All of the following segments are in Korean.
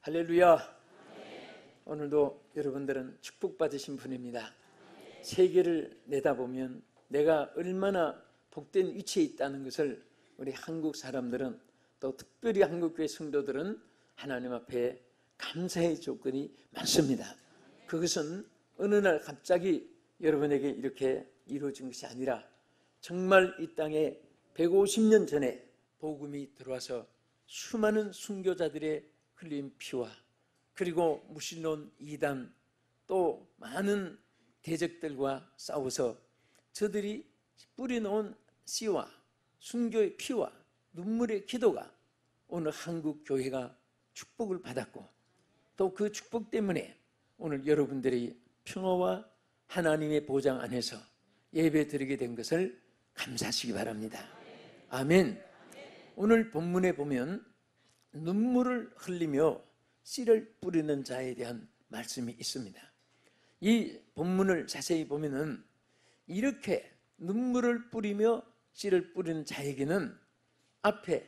할렐루야. 오늘도 여러분들은 축복받으신 분입니다. 세계를 내다보면 내가 얼마나 복된 위치에 있다는 것을 우리 한국 사람들은, 또 특별히 한국교회 성도들은 하나님 앞에 감사의 조건이 많습니다. 그것은 어느 날 갑자기 여러분에게 이렇게 이루어진 것이 아니라 정말 이 땅에 150년 전에 복음이 들어와서 수많은 순교자들의 흘린 피와, 그리고 무신론 이단, 또 많은 대적들과 싸워서 저들이 뿌려놓은 씨와 순교의 피와 눈물의 기도가 오늘 한국 교회가 축복을 받았고, 또 그 축복 때문에 오늘 여러분들이 평화와 하나님의 보장 안에서 예배 드리게 된 것을 감사하시기 바랍니다. 아멘. 오늘 본문에 보면 눈물을 흘리며 씨를 뿌리는 자에 대한 말씀이 있습니다. 이 본문을 자세히 보면은 이렇게 눈물을 뿌리며 씨를 뿌리는 자에게는 앞에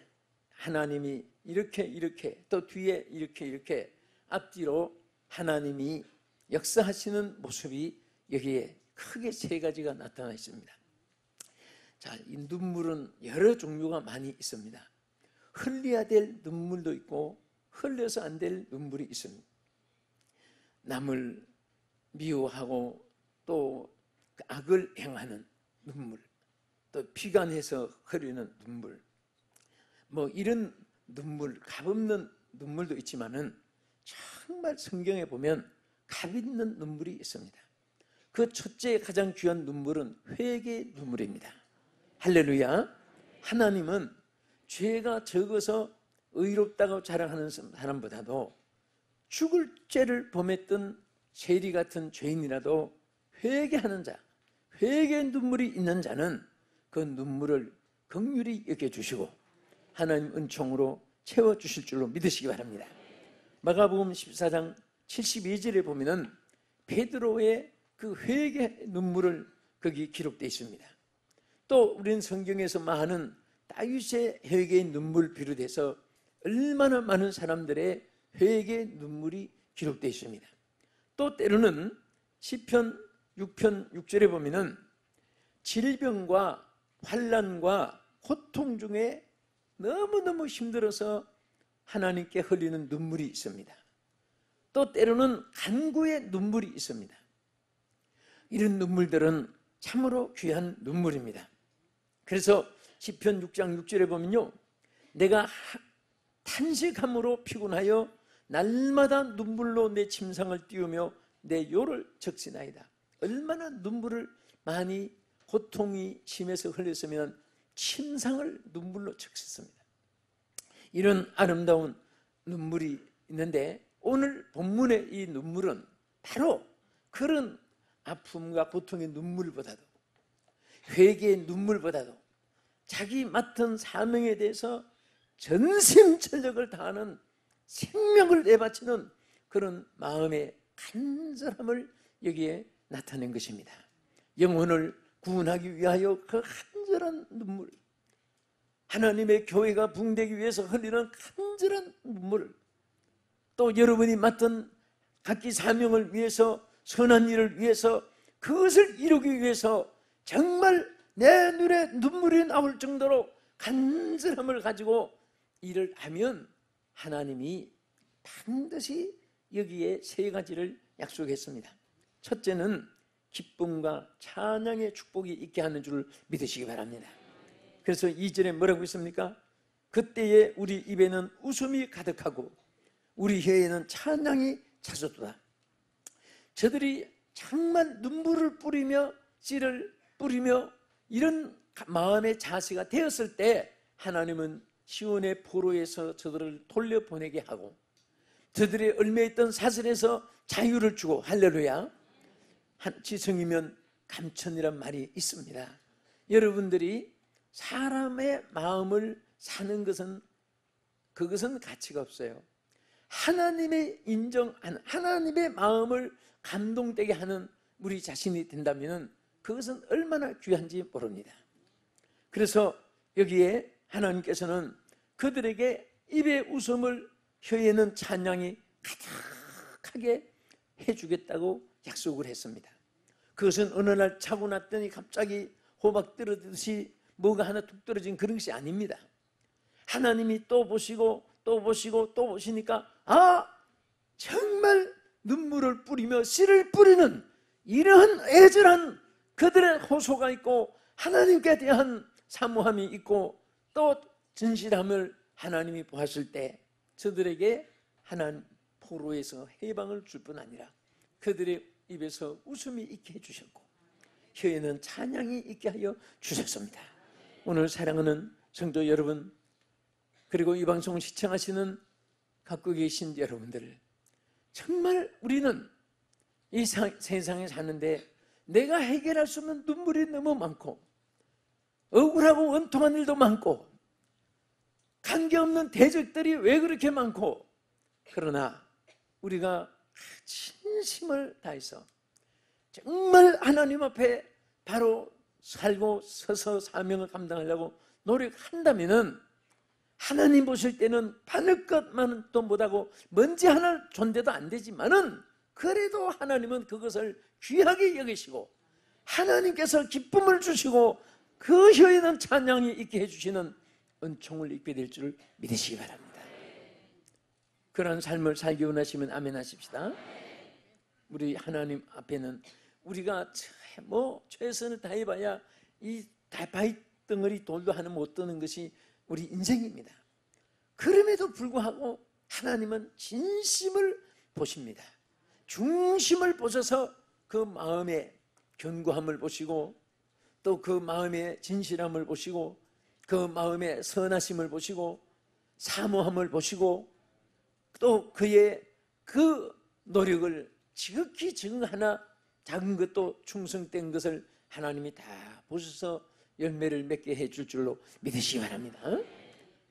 하나님이 이렇게 또 뒤에 이렇게 앞뒤로 하나님이 역사하시는 모습이 여기에 크게 세 가지가 나타나 있습니다. 자, 이 눈물은 여러 종류가 많이 있습니다. 흘려야 될 눈물도 있고 흘려서 안 될 눈물이 있습니다. 남을 미워하고 또 악을 행하는 눈물, 또 비관해서 흐르는 눈물, 뭐 이런 눈물, 값없는 눈물도 있지만은 정말 성경에 보면 값 있는 눈물이 있습니다. 그 첫째 가장 귀한 눈물은 회개의 눈물입니다. 할렐루야. 하나님은 죄가 적어서 의롭다고 자랑하는 사람보다도 죽을 죄를 범했던 세리 같은 죄인이라도 회개하는 자, 회개의 눈물이 있는 자는 그 눈물을 긍휼히 여겨주시고 하나님 은총으로 채워주실 줄로 믿으시기 바랍니다. 마가복음 14장 72절에 보면은 베드로의 그 회개 눈물을 거기 기록되어 있습니다. 또 우리는 성경에서 많은 다윗의 회개의 눈물 비롯해서 얼마나 많은 사람들의 회개의 눈물이 기록되어 있습니다. 또 때로는 시편 6편 6절에 보면은 질병과 환난과 고통 중에 너무너무 힘들어서 하나님께 흘리는 눈물이 있습니다. 또 때로는 간구의 눈물이 있습니다. 이런 눈물들은 참으로 귀한 눈물입니다. 그래서 시편 6장 6절에 보면요, 내가 탄식함으로 피곤하여 날마다 눈물로 내 침상을 띄우며 내 요를 적시나이다. 얼마나 눈물을 많이 고통이 심해서 흘렸으면 침상을 눈물로 적셨습니다. 이런 아름다운 눈물이 있는데 오늘 본문의 이 눈물은 바로 그런 아픔과 고통의 눈물보다도, 회개의 눈물보다도 자기 맡은 사명에 대해서 전심전력을 다하는, 생명을 내바치는 그런 마음의 간절함을 여기에 나타낸 것입니다. 영혼을 구원하기 위하여 그 간절한 눈물, 하나님의 교회가 붕대기 위해서 흘리는 간절한 눈물, 또 여러분이 맡은 각기 사명을 위해서, 선한 일을 위해서, 그것을 이루기 위해서 정말 내 눈에 눈물이 나올 정도로 간절함을 가지고 일을 하면 하나님이 반드시 여기에 세 가지를 약속했습니다. 첫째는 기쁨과 찬양의 축복이 있게 하는 줄 믿으시기 바랍니다. 그래서 2절에 뭐라고 있습니까? 그때에 우리 입에는 웃음이 가득하고 우리 혀에는 찬양이 차서도다. 저들이 정말 눈물을 뿌리며 씨를 뿌리며 이런 마음의 자세가 되었을 때 하나님은 시온의 포로에서 저들을 돌려보내게 하고 저들의 얽매있던 사슬에서 자유를 주고, 할렐루야. 지성이면 감천이란 말이 있습니다. 여러분들이 사람의 마음을 사는 것은, 그것은 가치가 없어요. 하나님의 인정하는, 하나님의 마음을 감동되게 하는 우리 자신이 된다면 그것은 얼마나 귀한지 모릅니다. 그래서 여기에 하나님께서는 그들에게 입의 웃음을 혀에는 찬양이 가득하게 해주겠다고 약속을 했습니다. 그것은 어느 날 자고 났더니 갑자기 호박 떨어지듯이 뭐가 하나 툭 떨어진 그런 것이 아닙니다. 하나님이 또 보시고 또 보시고 또 보시니까 정말 눈물을 뿌리며 씨를 뿌리는 이러한 애절한 그들의 호소가 있고 하나님께 대한 사모함이 있고 또 진실함을 하나님이 보았을 때 저들에게 하나님 포로에서 해방을 줄 뿐 아니라 그들의 입에서 웃음이 있게 해주셨고 혀에는 찬양이 있게 하여 주셨습니다. 오늘 사랑하는 성도 여러분, 그리고 이 방송을 시청하시는 갖고 계신 여러분들, 정말 우리는 이 세상에 사는데 내가 해결할 수 없는 눈물이 너무 많고 억울하고 원통한 일도 많고 관계없는 대적들이 왜 그렇게 많고, 그러나 우리가 진심을 다해서 정말 하나님 앞에 바로 살고 서서 사명을 감당하려고 노력한다면은 하나님 보실 때는 바늘 것만도 못하고 먼지 하나 존재도 안 되지만은 그래도 하나님은 그것을 귀하게 여기시고 하나님께서 기쁨을 주시고 그 혀에는 찬양이 있게 해주시는 은총을 입게 될 줄 믿으시기 바랍니다. 그런 삶을 살기 원하시면 아멘 하십시다. 우리 하나님 앞에는 우리가 최선을 다해봐야 이 바위덩어리 돌도 하나 못 드는 것이 우리 인생입니다. 그럼에도 불구하고 하나님은 진심을 보십니다. 중심을 보셔서 그 마음의 견고함을 보시고 또 그 마음의 진실함을 보시고 그 마음의 선하심을 보시고 사모함을 보시고 또 그의 그 노력을 지극히 하나 작은 것도 충성된 것을 하나님이 다 보셔서 열매를 맺게 해줄 줄로 믿으시기 바랍니다.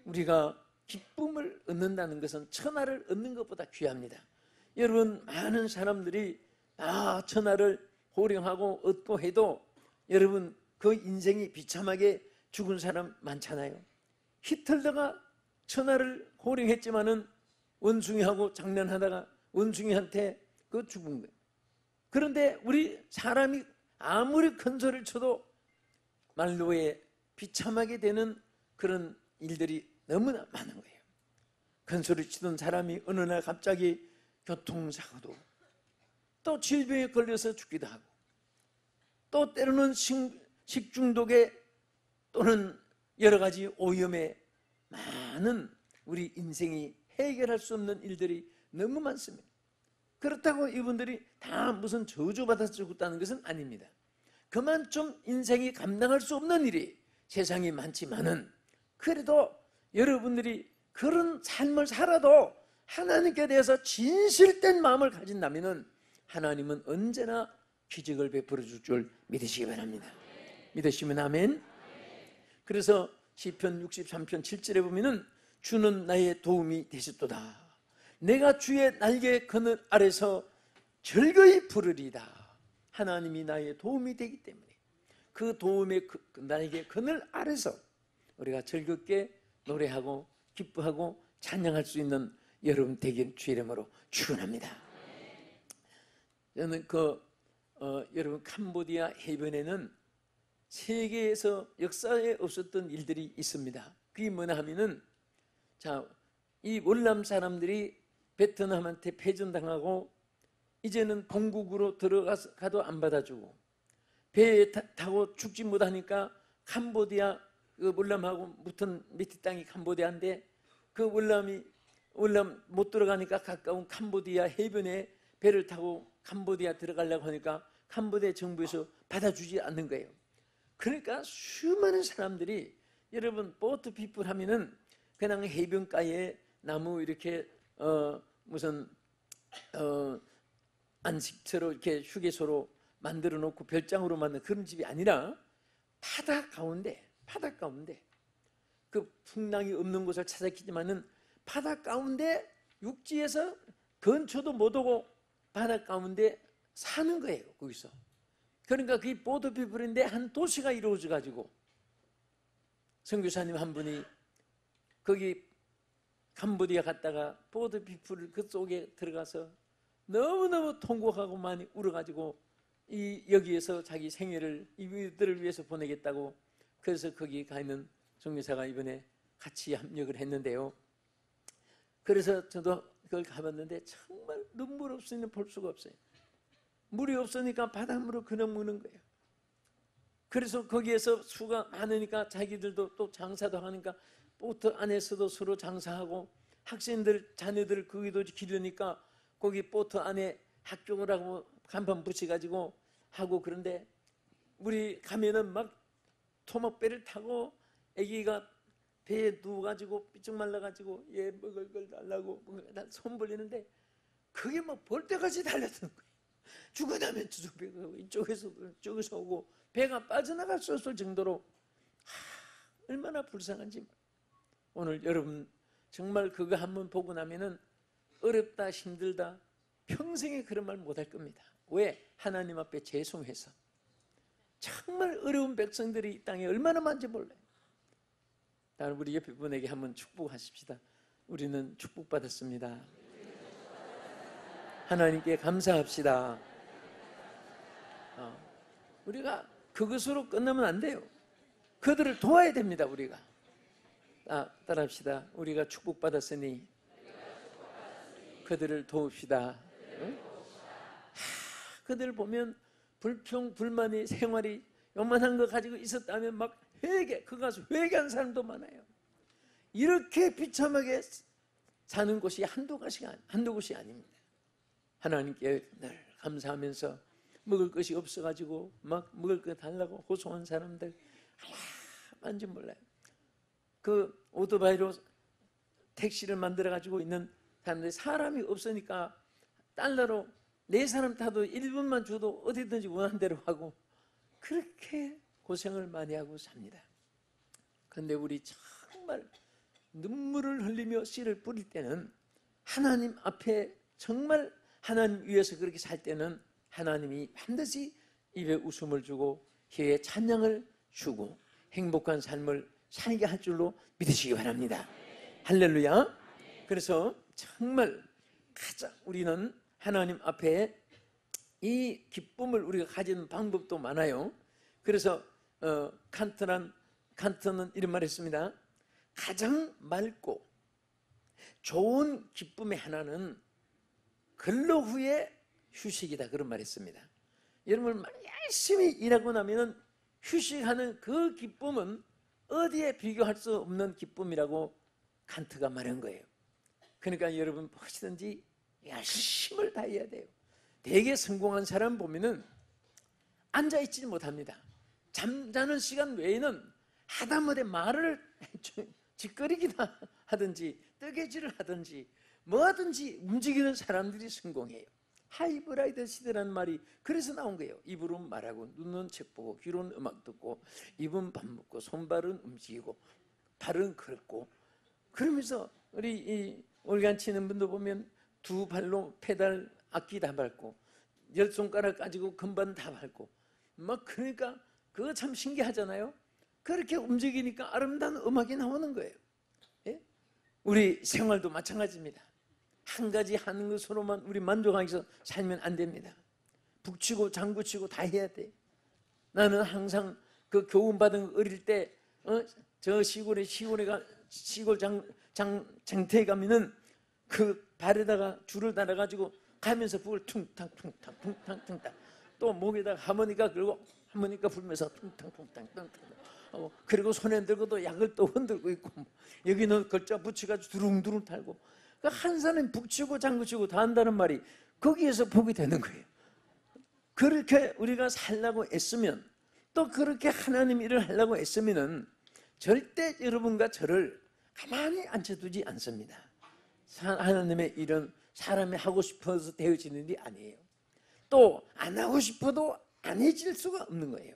우리가 기쁨을 얻는다는 것은 천하를 얻는 것보다 귀합니다. 여러분, 많은 사람들이 천하를 호령하고 얻고 해도 여러분 그 인생이 비참하게 죽은 사람 많잖아요. 히틀러가 천하를 호령했지만은 원숭이하고 장난하다가 원숭이한테 그 죽은 거예요. 그런데 우리 사람이 아무리 큰 소리를 쳐도 말로에 비참하게 되는 그런 일들이 너무나 많은 거예요. 큰 소리 치던 사람이 어느 날 갑자기 교통사고도 또 질병에 걸려서 죽기도 하고 또 때로는 식중독에 또는 여러 가지 오염에 많은 우리 인생이 해결할 수 없는 일들이 너무 많습니다. 그렇다고 이분들이 다 무슨 저주받아서 죽었다는 것은 아닙니다. 그만 좀 인생이 감당할 수 없는 일이 세상에 많지만은 그래도 여러분들이 그런 삶을 살아도 하나님께 대해서 진실된 마음을 가진다면은 하나님은 언제나 기적을 베풀어 줄 줄 믿으시기 바랍니다. 믿으시면 아멘. 그래서 시편 63편 7절에 보면은 주는 나의 도움이 되셨도다. 내가 주의 날개 그늘 아래서 즐거이 부르리다. 하나님이 나의 도움이 되기 때문에 그 도움의 날개 그늘 아래서 우리가 즐겁게 노래하고 기뻐하고 찬양할 수 있는 여러분 되길 주 이름으로 축원합니다. 저는 여러분 캄보디아 해변에는 세계에서 역사에 없었던 일들이 있습니다. 그게 뭐냐 하면은 이 월남 사람들이 베트남한테 패전당하고 이제는 본국으로 들어가도 안 받아주고 배에 타고 죽지 못하니까 캄보디아 그 월남하고 붙은 밑에 땅이 캄보디아인데 그 월남 못 들어가니까 가까운 캄보디아 해변에 배를 타고 캄보디아 들어가려고 하니까 캄보디아 정부에서 받아주지 않는 거예요. 그러니까 수많은 사람들이 여러분 보트 피플 하면은 그냥 해변가에 나무 이렇게 무슨 안식처로 이렇게 휴게소로 만들어 놓고 별장으로 만든 그런 집이 아니라 바다 가운데 그 풍랑이 없는 곳을 찾았지만은 바다 가운데 육지에서 근처도 못 오고 바다 가운데 사는 거예요. 거기서. 그러니까 그게 보트 피플인데 한 도시가 이루어져 가지고 선교사님 한 분이 거기 캄보디아 갔다가 보드 비프를 그쪽에 들어가서 너무너무 통곡하고 많이 울어가지고 여기에서 자기 생애를 이들을 위해서 보내겠다고, 그래서 거기 가 있는 종교사가 이번에 같이 합력을 했는데요. 그래서 저도 그걸 가봤는데 정말 눈물 없으면 볼 수가 없어요. 물이 없으니까 바닷물을 그냥 먹는 거예요. 그래서 거기에서 수가 많으니까 자기들도 또 장사도 하니까 보트 안에서도 서로 장사하고, 학생들 자녀들 거기도 기르니까 거기 보트 안에 학교를 하고 간판 붙여가지고 하고, 그런데 우리 가면은 막 토막배를 타고 아기가 배에 누워가지고 삐쩍 말라가지고 얘 먹을 걸 달라고 손 벌리는데 그게 막 볼 때까지 달렸던 거예요. 죽어나면 저쪽 배가 이쪽에서 오고 배가 빠져나갈 수 없을 정도로 얼마나 불쌍한지. 오늘 여러분 정말 그거 한번 보고 나면은 어렵다 힘들다 평생에 그런 말 못할 겁니다. 왜? 하나님 앞에 죄송해서. 정말 어려운 백성들이 이 땅에 얼마나 많은지 몰라요. 다른 우리 옆에 분에게 한번 축복하십시다. 우리는 축복받았습니다. 하나님께 감사합시다. 우리가 그것으로 끝나면 안 돼요. 그들을 도와야 됩니다. 우리가 따라합시다. 우리가 축복받았으니 그들을 도웁시다. 응? 그들을 보면 불평 불만이 생활이 요만한 거 가지고 있었다면 막 그 가서 회개한 사람도 많아요. 이렇게 비참하게 사는 곳이 한두 곳이 아닙니다. 하나님께 늘 감사하면서 먹을 것이 없어가지고 막 먹을 거 달라고 호소한 사람들 얼마만지 몰라요. 그 오토바이로 택시를 만들어가지고 있는 사람들이 사람이 없으니까 달러로 4사람 타도 1분만 줘도 어디든지 원하는 대로 하고 그렇게 고생을 많이 하고 삽니다. 그런데 우리 정말 눈물을 흘리며 씨를 뿌릴 때는 하나님 앞에 정말 하나님 위해서 그렇게 살 때는 하나님이 반드시 입에 웃음을 주고 혀에 찬양을 주고 행복한 삶을 살게 할 줄로 믿으시기 바랍니다. 할렐루야. 그래서 정말 가장 우리는 하나님 앞에 이 기쁨을 우리가 가지는 방법도 많아요. 그래서 칸트는 이런 말을 했습니다. 가장 맑고 좋은 기쁨의 하나는 근로 후에 휴식이다, 그런 말을 했습니다. 여러분 열심히 일하고 나면 휴식하는 그 기쁨은 어디에 비교할 수 없는 기쁨이라고 칸트가 말한 거예요. 그러니까 여러분 무엇이든지 열심을 다해야 돼요. 되게 성공한 사람 보면은 앉아있지 못합니다. 잠자는 시간 외에는 하다못해 말을 짓거리기나 하든지 뜨개질을 하든지 뭐하든지 움직이는 사람들이 성공해요. 하이브라이드 시대라는 말이 그래서 나온 거예요. 입으로 말하고 눈은 책 보고 귀로는 음악 듣고 입은 밥 먹고 손발은 움직이고 발은 걷고, 그러면서 우리 이 올간 치는 분도 보면 2발로 페달 악기 다 밟고 10손가락 가지고 건반 다 밟고 막, 그러니까 그거 참 신기하잖아요. 그렇게 움직이니까 아름다운 음악이 나오는 거예요. 예? 우리 생활도 마찬가지입니다. 한 가지 하는 것으로만 우리 만족하기 위해서 살면 안 됩니다. 북치고 장구치고 다 해야 돼. 나는 항상 그 교훈받은 어릴 때 저 시골 장터에 가면은 그 발에다가 줄을 달아가지고 가면서 북을 퉁탕 또 목에다가 하모니카 걸고 하모니카 불면서 퉁탕 그리고 손에 들고도 약을 또 흔들고 있고, 여기는 걸자 붙여가지고 두릉두릉 탈고, 한 사람이 북치고 장구치고 다 한다는 말이 거기에서 복이 되는 거예요. 그렇게 우리가 살려고 애쓰면, 또 그렇게 하나님 일을 하려고 애쓰면은 절대 여러분과 저를 가만히 앉혀두지 않습니다. 하나님의 일은 사람이 하고 싶어서 되어지는 일이 아니에요. 또 안 하고 싶어도 안 해질 수가 없는 거예요.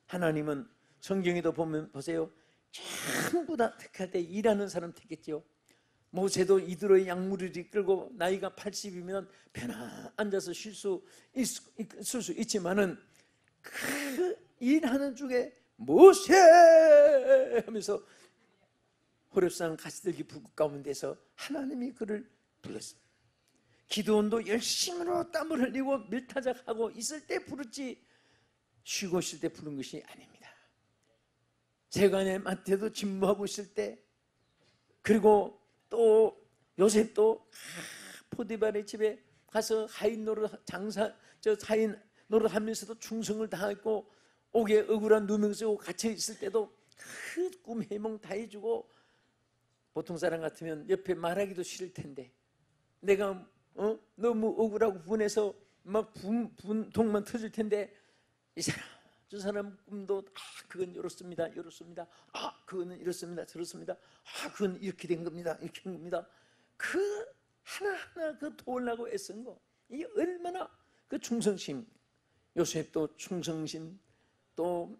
하나님은 성경에도 보면 보세요. 전부 다 택할 때 일하는 사람 택했죠. 모세도 이들의 양무리를 이끌고 나이가 80이면 편안 앉아서 쉴 수 있을 수 있지만은 그 일하는 중에 모세 하면서 호렙산 가시들기 불꽃 가운데서 하나님이 그를 불렀어요. 기드온도 열심으로 땀을 흘리고 밀타작하고 있을 때 부르지 쉬고 있을 때 부른 것이 아닙니다. 세관의 마태도 진무하고 있을 때, 그리고 또 요셉도 포디발의 집에 가서 하인 노릇 하인 노릇하면서도 충성을 다했고 옥에 억울한 누명 쓰고 갇혀 있을 때도 그 꿈 해몽 다 해주고, 보통 사람 같으면 옆에 말하기도 싫을 텐데 내가 너무 억울하고 분해서 막 분통만 터질 텐데, 이 사람 저 사람 꿈도 그건 이렇습니다, 이렇습니다. 그거는 이렇습니다, 저렇습니다. 그건 이렇게 된 겁니다, 이렇게 된 겁니다. 그 하나하나 그 도우려고 애쓴 거, 이 얼마나 그 충성심. 요셉도 충성심, 또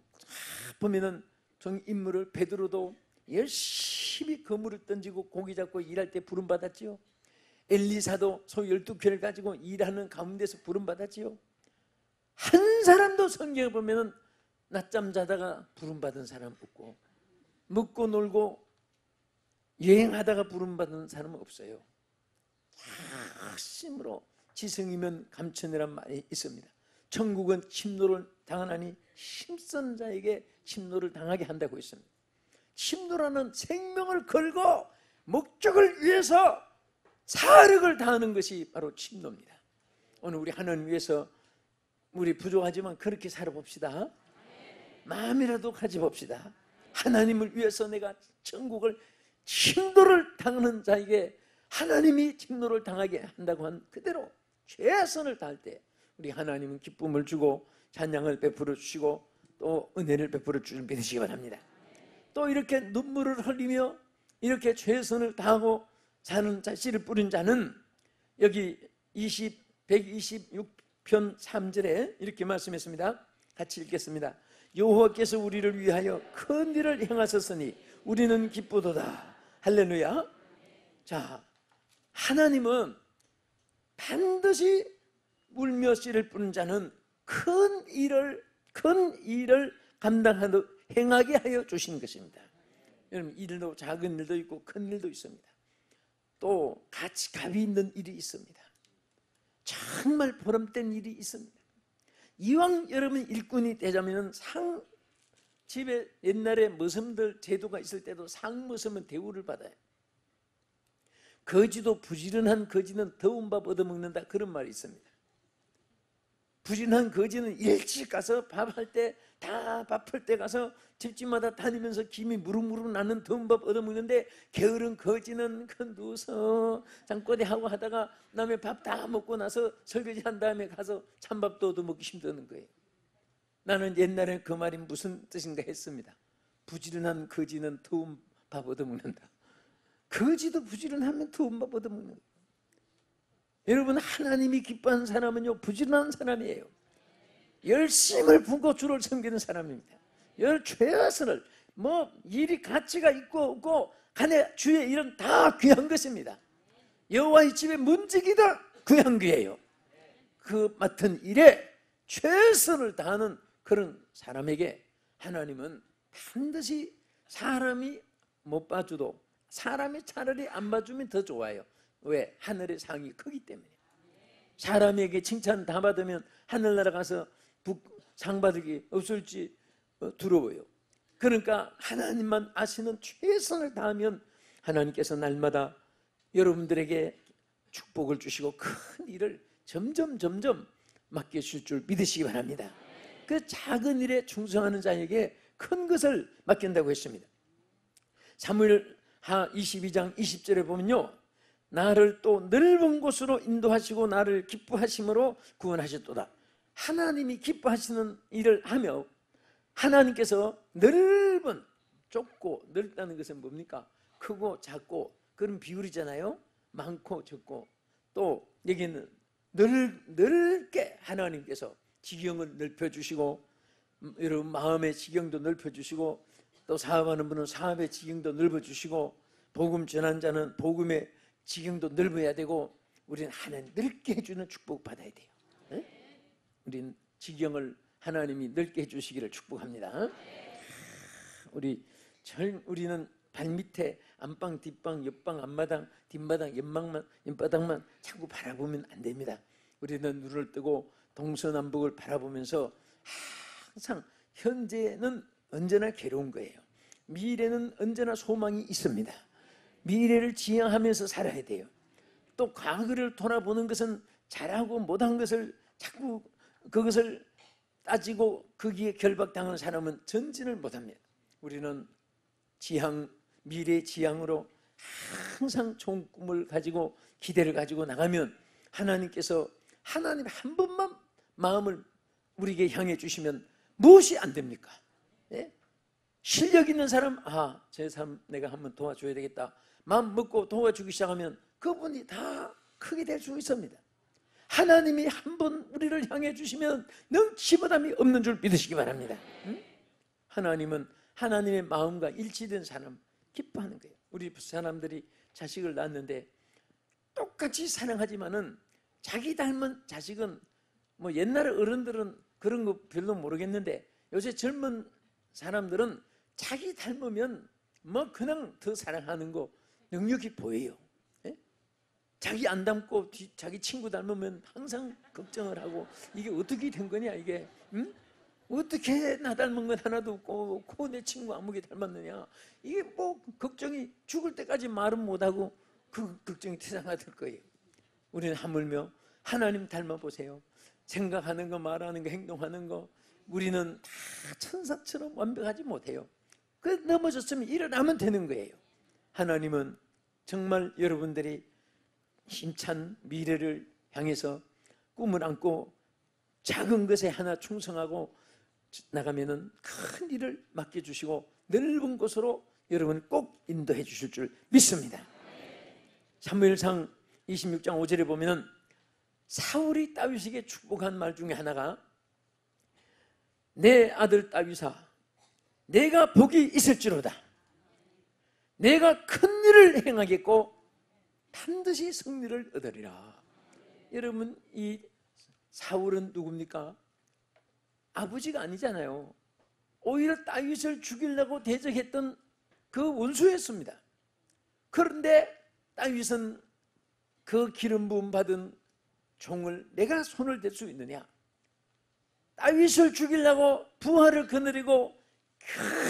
보면은 정 인물을 베드로도 열심히 그물을 던지고 고기 잡고 일할 때 부름 받았지요. 엘리사도 소 12개를 가지고 일하는 가운데서 부름 받았지요. 한 사람도 성경에 보면은 낮잠 자다가 부름 받은 사람 없고, 먹고 놀고 여행하다가 부름 받은 사람은 없어요. 핵심으로 지성이면 감천이란 말이 있습니다. 천국은 침노를 당하나니 힘쓴 자에게 침노를 당하게 한다고 했습니다. 침노라는 생명을 걸고 목적을 위해서 사력을 다하는 것이 바로 침노입니다. 오늘 우리 하나님 위해서, 우리 부족하지만 그렇게 살아봅시다. 마음이라도 가져봅시다. 하나님을 위해서 내가 천국을, 침노를 당하는 자에게 하나님이 침노를 당하게 한다고 한 그대로 최선을 다할 때 우리 하나님은 기쁨을 주고 찬양을 베풀어 주시고 또 은혜를 베풀어 주실 믿으시기 바랍니다. 또 이렇게 눈물을 흘리며 이렇게 최선을 다하고 사는 자, 씨를 뿌린 자는 여기 126편 3절에 이렇게 말씀했습니다. 같이 읽겠습니다. 여호와께서 우리를 위하여 큰 일을 행하셨으니 우리는 기쁘도다. 할렐루야. 자, 하나님은 반드시 울며 씨를 뿌린 자는 큰 일을 감당하도록 행하게 하여 주신 것입니다. 여러분, 일도 작은 일도 있고 큰 일도 있습니다. 또 같이 값이 있는 일이 있습니다. 정말 보람된 일이 있습니다. 이왕 여러분 일꾼이 되자면 집에 옛날에 머슴들 제도가 있을 때도 상머슴은 대우를 받아요. 거지도 부지런한 거지는 더운 밥 얻어먹는다, 그런 말이 있습니다. 부지런한 거지는 일찍 가서 밥할 때 다 밥할 때 가서 집집마다 다니면서 김이 무룩무룩 나는 더운 밥 얻어먹는데, 게으른 거지는 누워서 장꼬대하고 하다가 남의 밥 다 먹고 나서 설거지한 다음에 가서 찬밥도 얻어먹기 힘드는 거예요. 나는 옛날에 그 말이 무슨 뜻인가 했습니다. 부지런한 거지는 더운 밥 얻어먹는다. 거지도 부지런하면 더운 밥 얻어먹는 거예요. 여러분, 하나님이 기뻐하는 사람은요 부지런한 사람이에요. 열심을 품고 주를 섬기는 사람입니다. 최선을, 일이 가치가 있고 없고 간에 주의 일은 다 귀한 것입니다. 여호와의 집에 문지기다 귀한 귀예요. 그 맡은 일에 최선을 다하는 그런 사람에게 하나님은 반드시, 사람이 못 봐줘도 사람이 차라리 안 봐주면 더 좋아요. 왜? 하늘의 상이 크기 때문에. 사람에게 칭찬 다 받으면 하늘나라 가서 상 받기 없을지 두려워요. 그러니까 하나님만 아시는 최선을 다하면 하나님께서 날마다 여러분들에게 축복을 주시고 큰 일을 점점 맡기실 줄 믿으시기 바랍니다. 그 작은 일에 충성하는 자에게 큰 것을 맡긴다고 했습니다. 사무엘하 22장 20절에 보면요, 나를 또 넓은 곳으로 인도하시고 나를 기뻐하심으로 구원하셨도다. 하나님이 기뻐하시는 일을 하며 하나님께서 넓은, 좁고 넓다는 것은 뭡니까? 크고 작고 그런 비율이잖아요. 많고 적고. 또 여기는 넓게 하나님께서 지경을 넓혀주시고, 여러분 마음의 지경도 넓혀주시고, 또 사업하는 분은 사업의 지경도 넓어주시고, 복음 전한 자는 복음의 지경도 넓어야 되고, 우리는 하나님 넓게 해주는 축복 받아야 돼요. 네? 우리는 지경을 하나님이 넓게 해주시기를 축복합니다. 우리는 발밑에 안방, 뒷방, 옆방, 앞마당, 뒷마당, 옆바닥만 자꾸 바라보면 안 됩니다. 우리는 눈을 뜨고 동서남북을 바라보면서 항상 현재는 언제나 괴로운 거예요. 미래는 언제나 소망이 있습니다. 미래를 지향하면서 살아야 돼요. 또 과거를 돌아보는 것은 잘하고 못한 것을 자꾸 그것을 따지고 거기에 결박당하는 사람은 전진을 못합니다. 우리는 미래 지향으로 항상 좋은 꿈을 가지고 기대를 가지고 나가면 하나님께서 하나님 한 번만 마음을 우리에게 향해 주시면 무엇이 안 됩니까? 예? 실력 있는 사람, 제 사람 내가 한번 도와줘야 되겠다 마음 먹고 도와주기 시작하면 그분이 다 크게 될 수 있습니다. 하나님이 한 번 우리를 향해 주시면 능치보담이 없는 줄 믿으시기 바랍니다. 하나님은 하나님의 마음과 일치된 사람 기뻐하는 거예요. 우리 사람들이 자식을 낳았는데 똑같이 사랑하지만은 자기 닮은 자식은 뭐 옛날 어른들은 그런 거 별로 모르겠는데 요새 젊은 사람들은 자기 닮으면 뭐 그냥 더 사랑하는 거 능력이 보여요. 자기 안 닮고 자기 친구 닮으면 항상 걱정을 하고 이게 어떻게 된 거냐 이게 어떻게 나 닮은 건 하나도 없고 내 친구 아무게 닮았느냐 이게 뭐 걱정이 죽을 때까지 말은 못하고 그 걱정이 태산화될 거예요. 우리는 하물며 하나님 닮아보세요. 생각하는 거 말하는 거 행동하는 거 우리는 다 천사처럼 완벽하지 못해요. 그 넘어졌으면 일어나면 되는 거예요. 하나님은 정말 여러분들이 힘찬 미래를 향해서 꿈을 안고 작은 것에 하나 충성하고 나가면은 큰 일을 맡겨주시고 넓은 곳으로 여러분 꼭 인도해 주실 줄 믿습니다. 사무엘상 26장 5절에 보면은 사울이 다윗에게 축복한 말 중에 하나가 내 아들 다윗아 내가 복이 있을지로다 내가 큰 일을 행하겠고 반드시 승리를 얻으리라. 여러분 이 사울은 누굽니까? 아버지가 아니잖아요. 오히려 다윗을 죽이려고 대적했던 그 원수였습니다. 그런데 다윗은 그 기름 부음 받은 종을 내가 손을 댈 수 있느냐? 다윗을 죽이려고 부하를 거느리고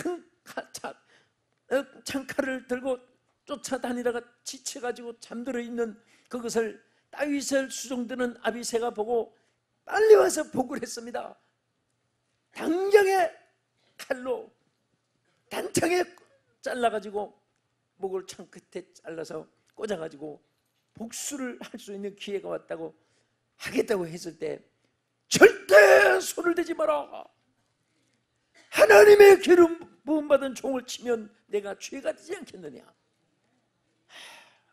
큰 창칼을 들고 쫓아다니다가 지쳐가지고 잠들어 있는 그것을 다윗을 수종드는 아비새가 보고 빨리 와서 보고를 했습니다. 당장에 칼로 단창에 잘라가지고 목을 창 끝에 잘라서 꽂아가지고 복수를 할 수 있는 기회가 왔다고 하겠다고 했을 때 절대 손을 대지 마라. 하나님의 기름 부음 받은 종을 치면 내가 죄가 되지 않겠느냐.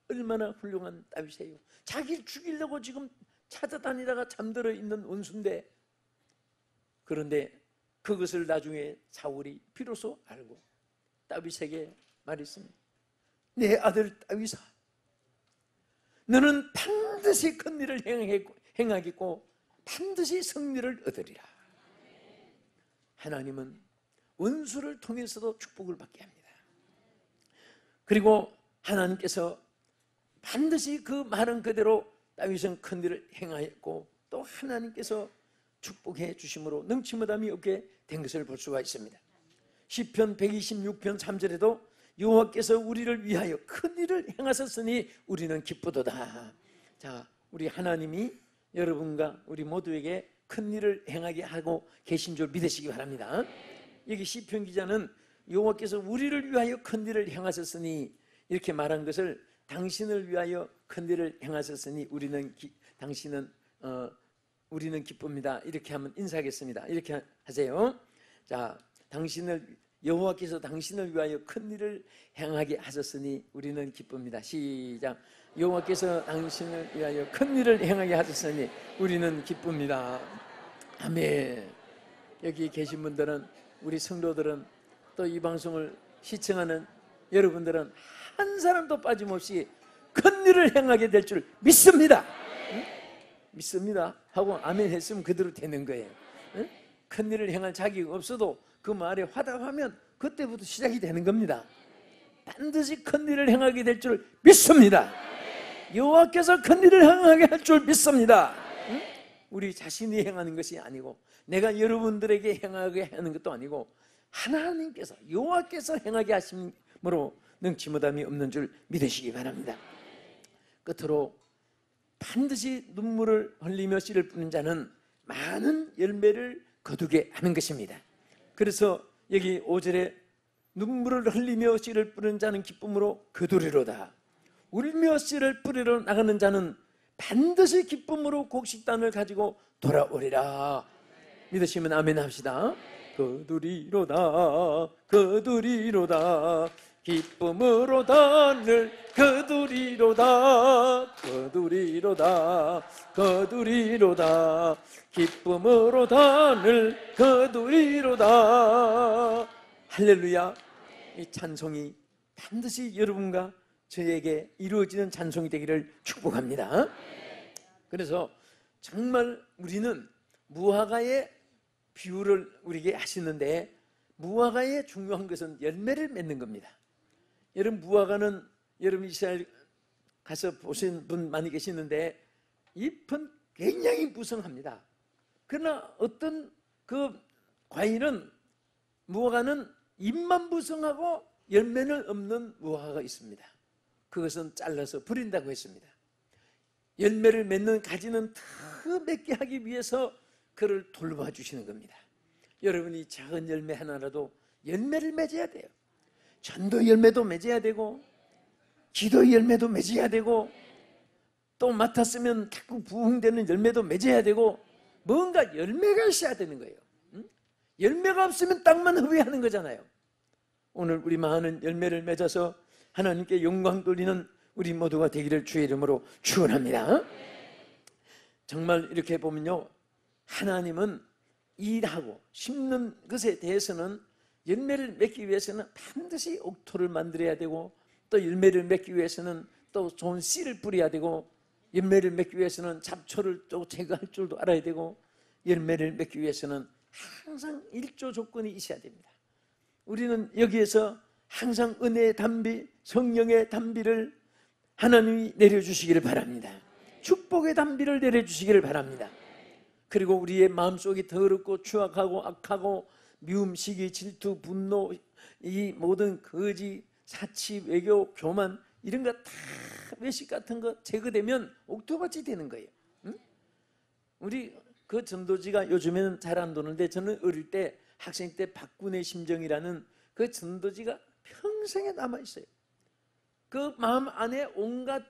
얼마나 훌륭한 다윗이에요. 자기를 죽이려고 지금 찾아다니다가 잠들어 있는 원수인데 그런데 그것을 나중에 사울이 비로소 알고 다윗에게 말했습니다. 내 아들 다윗아 너는 반드시 큰 일을 행하겠고 반드시 승리를 얻으리라. 하나님은 원수를 통해서도 축복을 받게 합니다. 그리고 하나님께서 반드시 그 말은 그대로 다윗은 큰 일을 행하였고 또 하나님께서 축복해 주심으로 능치무담이 없게 된 것을 볼 수가 있습니다. 시편 126편 3절에도 여호와께서 우리를 위하여 큰 일을 행하셨으니 우리는 기쁘도다. 자, 우리 하나님이 여러분과 우리 모두에게 큰 일을 행하게 하고 계신 줄 믿으시기 바랍니다. 여기 시편 기자는 여호와께서 우리를 위하여 큰 일을 행하셨으니 이렇게 말한 것을 당신을 위하여 큰 일을 행하셨으니 우리는 기쁩니다. 이렇게 하면 인사하겠습니다. 이렇게 하세요. 자, 여호와께서 당신을 위하여 큰 일을 행하게 하셨으니 우리는 기쁩니다. 시작. 여호와께서 당신을 위하여 큰 일을 행하게 하셨으니 우리는 기쁩니다. 아멘. 여기 계신 분들은 우리 성도들은 또 이 방송을 시청하는 여러분들은 한 사람도 빠짐없이 큰 일을 행하게 될 줄 믿습니다. 응? 믿습니다 하고 아멘 했으면 그대로 되는 거예요. 응? 큰 일을 행할 자격이 없어도 그 말에 화답하면 그때부터 시작이 되는 겁니다. 반드시 큰 일을 행하게 될 줄 믿습니다. 여호와께서 큰 일을 행하게 할 줄 믿습니다. 응? 우리 자신이 행하는 것이 아니고 내가 여러분들에게 행하게 하는 것도 아니고 하나님께서 여호와께서 행하게 하심으로 능치 못함이 없는 줄 믿으시기 바랍니다. 끝으로 반드시 눈물을 흘리며 씨를 뿌린 자는 많은 열매를 거두게 하는 것입니다. 그래서 여기 5절에 눈물을 흘리며 씨를 뿌리는 자는 기쁨으로 거두리로다. 울며 씨를 뿌리러 나가는 자는 반드시 기쁨으로 곡식단을 가지고 돌아오리라. 믿으시면 아멘 합시다. 거두리로다 거두리로다 기쁨으로 단을 거두리로다 거두리로다 거두리로다 기쁨으로 단을 거두리로다. 할렐루야. 이 찬송이 반드시 여러분과 저에게 이루어지는 찬송이 되기를 축복합니다. 그래서 정말 우리는 무화과의 비유를 우리에게 하시는데 무화과의 중요한 것은 열매를 맺는 겁니다. 여러분 무화과는 여러분 이스라엘 가서 보신 분 많이 계시는데 잎은 굉장히 무성합니다. 그러나 어떤 그 과일은 무화과는 잎만 무성하고 열매는 없는 무화과가 있습니다. 그것은 잘라서 버린다고 했습니다. 열매를 맺는 가지는 더 맺게 하기 위해서 그를 돌봐주시는 겁니다. 여러분이 작은 열매 하나라도 열매를 맺어야 돼요. 전도 열매도 맺어야 되고 기도 열매도 맺어야 되고 또 맡았으면 자꾸 부흥되는 열매도 맺어야 되고 뭔가 열매가 있어야 되는 거예요. 열매가 없으면 땅만 허비하는 거잖아요. 오늘 우리 많은 열매를 맺어서 하나님께 영광 돌리는 우리 모두가 되기를 주의 이름으로 축원합니다. 정말 이렇게 보면요, 하나님은 일하고 심는 것에 대해서는 열매를 맺기 위해서는 반드시 옥토를 만들어야 되고 또 열매를 맺기 위해서는 또 좋은 씨를 뿌려야 되고 열매를 맺기 위해서는 잡초를 또 제거할 줄도 알아야 되고 열매를 맺기 위해서는 항상 일조 조건이 있어야 됩니다. 우리는 여기에서 항상 은혜의 담비, 성령의 담비를 하나님이 내려주시기를 바랍니다. 축복의 담비를 내려주시기를 바랍니다. 그리고 우리의 마음속이 더럽고 추악하고 악하고 미움, 시기, 질투, 분노, 이 모든 거짓, 사치, 외교, 교만 이런 거 다 외식 같은 거 제거되면 옥토밭이 되는 거예요. 응? 우리 그 전도지가 요즘에는 잘 안 도는데 저는 어릴 때 학생 때 박군의 심정이라는 그 전도지가 평생에 남아있어요. 그 마음 안에 온갖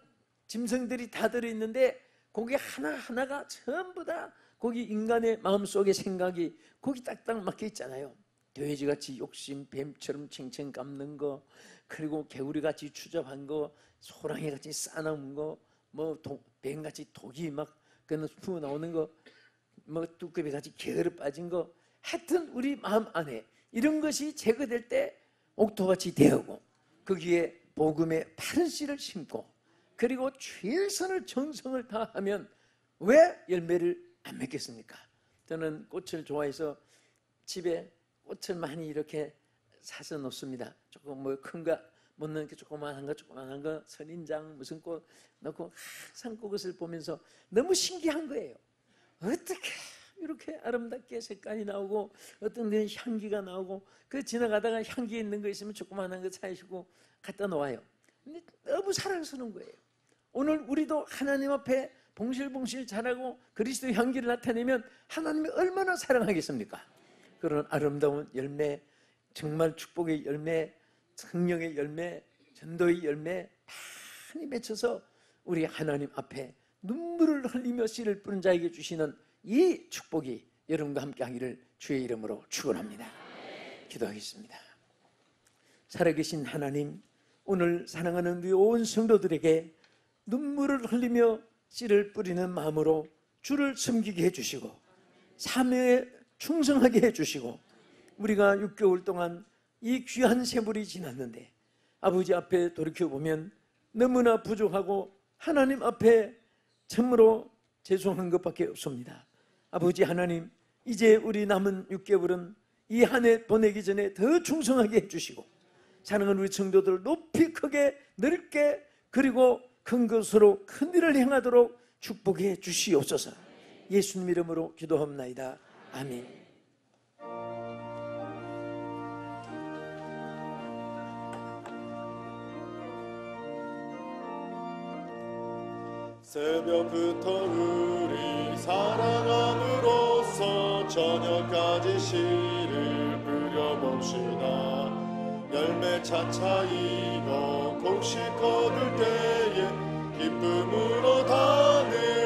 짐승들이 다 들어있는데 거기 하나하나가 전부 다 거기 인간의 마음속의 생각이 거기 딱딱 막혀 있잖아요. 돼지같이 욕심, 뱀처럼 챙챙 감는 거, 그리고 개구리같이 추잡한 거, 소랑이같이 싸나운 거, 뭐 뱀같이 독이 막 그는 푸 나오는 거, 뭐 뚜꺼비같이 게으르 빠진 거, 하여튼 우리 마음 안에 이런 것이 제거될 때 옥토밭이 되고 거기에 복음의 바른 씨를 심고 그리고 최선을 정성을 다하면 왜 열매를 안 맺겠습니까? 저는 꽃을 좋아해서 집에 꽃을 많이 이렇게 사서 놓습니다. 조금 뭐 큰 거 못 넣는 게 조그만한 거 선인장 무슨 꽃 넣고 항상 그것을 보면서 너무 신기한 거예요. 어떻게 이렇게 아름답게 색깔이 나오고 어떤 데는 향기가 나오고 그 지나가다가 향기 있는 거 있으면 조그만한 거 사시고 갖다 놓아요. 근데 너무 사랑스러운 거예요. 오늘 우리도 하나님 앞에 봉실봉실 자라고 그리스도의 향기를 나타내면 하나님이 얼마나 사랑하겠습니까? 그런 아름다운 열매, 정말 축복의 열매, 성령의 열매, 전도의 열매 많이 맺혀서 우리 하나님 앞에 눈물을 흘리며 씨를 뿌린 자에게 주시는 이 축복이 여러분과 함께 하기를 주의 이름으로 축원합니다. 기도하겠습니다. 살아계신 하나님, 오늘 사랑하는 우리 온 성도들에게 눈물을 흘리며 씨를 뿌리는 마음으로 주를 섬기게 해주시고 사명에 충성하게 해주시고 우리가 6개월 동안 이 귀한 세월이 지났는데 아버지 앞에 돌이켜보면 너무나 부족하고 하나님 앞에 참으로 죄송한 것밖에 없습니다. 아버지 하나님, 이제 우리 남은 6개월은 이 한 해 보내기 전에 더 충성하게 해주시고 사랑하는 우리 성도들 높이 크게 넓게 그리고 큰 것으로 큰 일을 행하도록 축복해 주시옵소서. 예수님 이름으로 기도합나이다. 아멘. 새벽부터 우리 사랑함으로써 저녁까지 시를 뿌려봅시다. 열매 차차 익어 곡식 거둘 때에 기쁨으로 단을